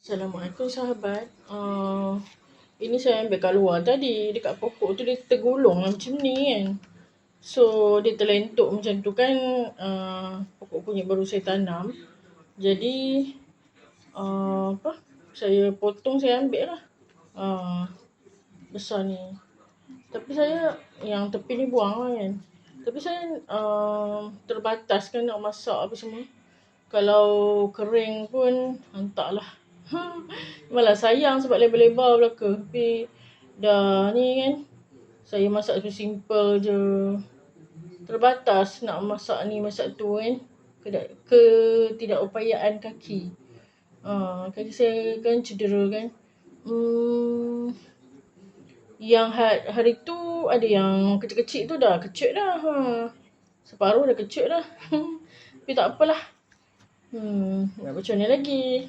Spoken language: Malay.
Assalamualaikum sahabat. Ini saya ambil kat luar tadi. Dekat pokok tu dia tergulung macam ni kan. So dia terlentuk macam tu kan. Pokok kunyit baru saya tanam. Jadi saya potong, saya ambil lah. Besar ni. Tapi saya yang tepi ni buang lah kan. Tapi saya terbatas kan nak masak apa semua. Kalau kering pun hantarlah. Malah sayang sebab lebar-lebar belaka. Tapi dah ni kan, saya masak simple je. Terbatas nak masak ni masak tu kan. Ketidakupayaan kaki. Kaki saya kan cedera kan. Yang hari tu ada yang kecil-kecil tu dah kecut dah. Separuh dah kecut dah. Tapi tak apalah. Nak macam mana lagi.